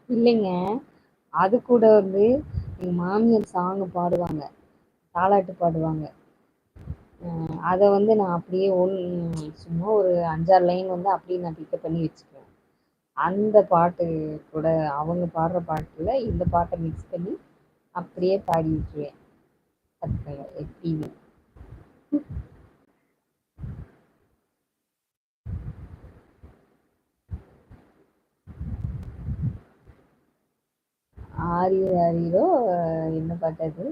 இல்லைங்க. அது கூட வந்து எங்க மாமியார் சாங் பாடுவாங்க. தாலாட்டு பாடுவாங்க. அத வந்து நான் அப்படியே சும்மா ஒரு 5, 6 லைன் வந்து அப்படியே நான் பிக்கப் பண்ணி வச்சுக்குவேன். அந்த பாட்டு கூட அவங்க பாடுற பாட்டுல இந்த பாட்ட மிக்ஸ் பண்ணி அப்படியே பாடி விட்டுருவேன். பாத்துக்கங்க எப்படின்னு. ஆரியோ ஆரியோ என்ன பாட்டு அது?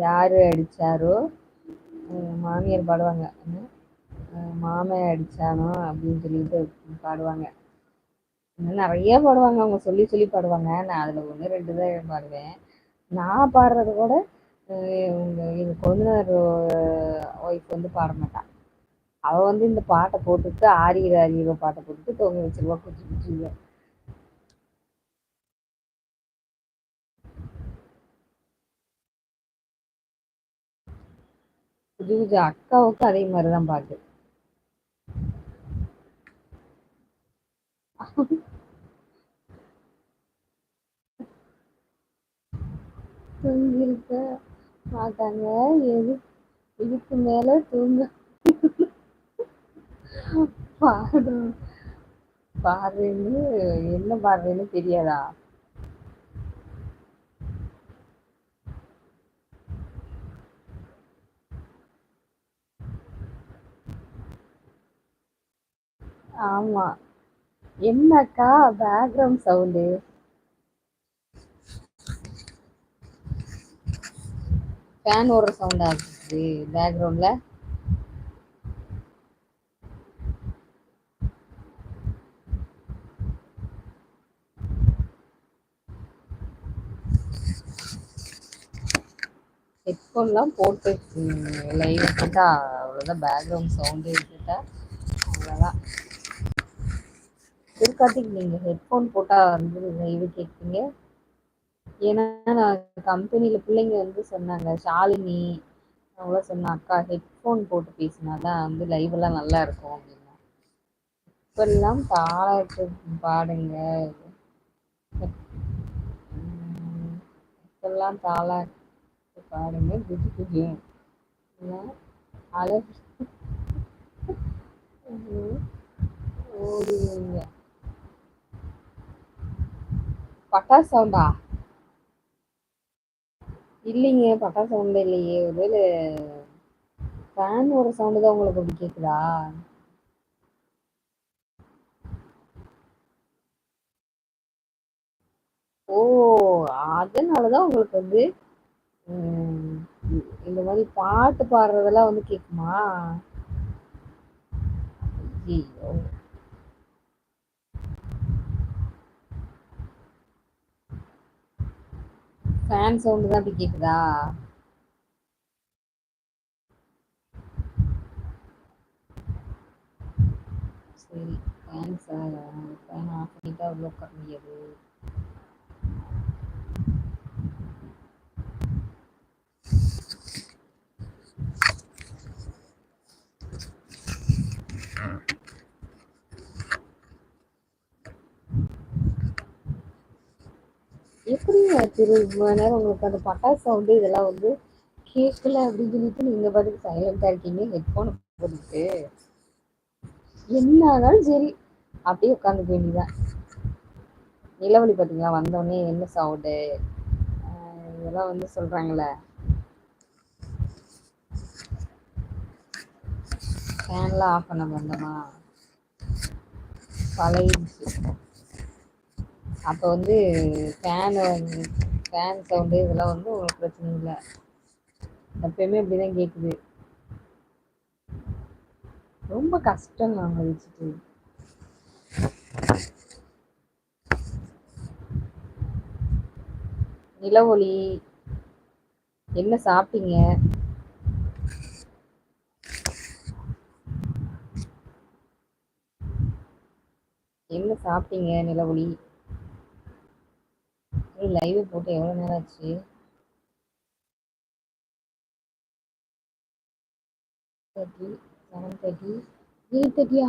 யாரு அடிச்சாரோ மாமியார் பாடுவாங்க. மாமன் அடிச்சானோ அப்படின்னு சொல்லிட்டு பாடுவாங்க. இன்னும் நெறைய பாடுவாங்க. அவங்க சொல்லி சொல்லி பாடுவாங்க. நான் அதுல 1, 2 தான் பாடுவேன். நான் பாடுறத விட எங்க கொழுந்தனார் ஒய்ஃப் வந்து பாட மாட்டா. அவ வந்து இந்த பாட்ட போட்டுட்டு ஆரியிற ஆரியிற பாட்ட போட்டுட்டு தொங்க வச்சிருவா குச்சி குச்சில. குச்சி குச்சி அக்காவுக்கும் அதே மாதிரிதான் பாட்டு. தூங்கிருக்க மாட்டாங்க. எது இதுக்கு மேல தூங்க பாடு பாடுறேன்னு என்ன பாடுறேன்னு தெரியாதா? ஆமா. என்னக்கா பேக்ரவுண்ட் சவுண்டு? ஃபேன் ஓடுற சவுண்ட் ஆகுது பேக்ரவுண்ட்ல. ஹெட்ஃபோன்லாம் போட்டு லைவ் கேட்டா அவ்வளோதான். பேக்ரவுண்ட் சவுண்டு கேட்டா அவ்வளோதான். திருக்காட்டிக்கு நீங்கள் ஹெட்ஃபோன் போட்டால் வந்து லைவ் கேட்பீங்க. ஏன்னா நான் கம்பெனியில் பிள்ளைங்க வந்து சொன்னாங்க, ஷாலினி அவங்களாம் சொன்னா, அக்கா ஹெட்ஃபோன் போட்டு பேசினாதான் வந்து லைவ் எல்லாம் நல்லா இருக்கும் அப்படின்னா. இப்பெல்லாம் தாளாட்டு பாடுங்க. இப்பெல்லாம் தாளாட்டு பாடுங்க குஜி குஜி அழகு ஓடுவீங்க. பட்டாசு சவுண்டா? இல்லைங்க, பட்டாசு சவுண்ட் இல்லையே. ஒருவேளை ஃபேன் ஒரு சவுண்டு தான் உங்களுக்கு அப்படி கேக்குதா? ஓ, அதனாலதான் உங்களுக்கு வந்து ம், இந்த மாதிரி பாட்டு பாடுறதெல்லாம் வந்து கேக்குமா? ஐயோ, ஃபேன் சவுண்டு தான் அப்படி கேக்குதா? சரி, ஃபேன் ஆஃப் பண்ணிட்டா உள்ள உட்கார முடியாது. எப்படிங்க இவ்வளவு நேரம் உங்களுக்கு அந்த பட்டாசு சவுண்டு இதெல்லாம் வந்து கேட்கல அப்படின்னு சொல்லிட்டு நீங்க பாட்டுக்கு சைலண்டா இருக்கீங்க ஹெட்போன் போட்டுட்டு? என்ன ஆனாலும் சரி அப்படியே உட்காந்துக்க வேண்டியதான். நிலவொளி பார்த்தீங்களா வந்தோடனே என்ன சவுண்டு இதெல்லாம் வந்து சொல்றாங்கல்ல. ஃபேன்லாம் ஆஃப் பண்ண வேண்டாமா? பழகிடுச்சு. அப்போ வந்து ஃபேனு ஃபேன் சவுண்டு இதெல்லாம் வந்து உங்களுக்கு பிரச்சனை இல்லை. எப்பயுமே இப்படிதான் கேட்குது. ரொம்ப கஷ்டம் நாங்க வச்சுட்டு. நிலவொளி என்ன சாப்பிட்டீங்க? என்ன சாப்பிட்டீங்க நிலவொளி? லைவ் போட்டு எவ்வளோ நேரம் ஆச்சு? 30, 7:30, 8:30.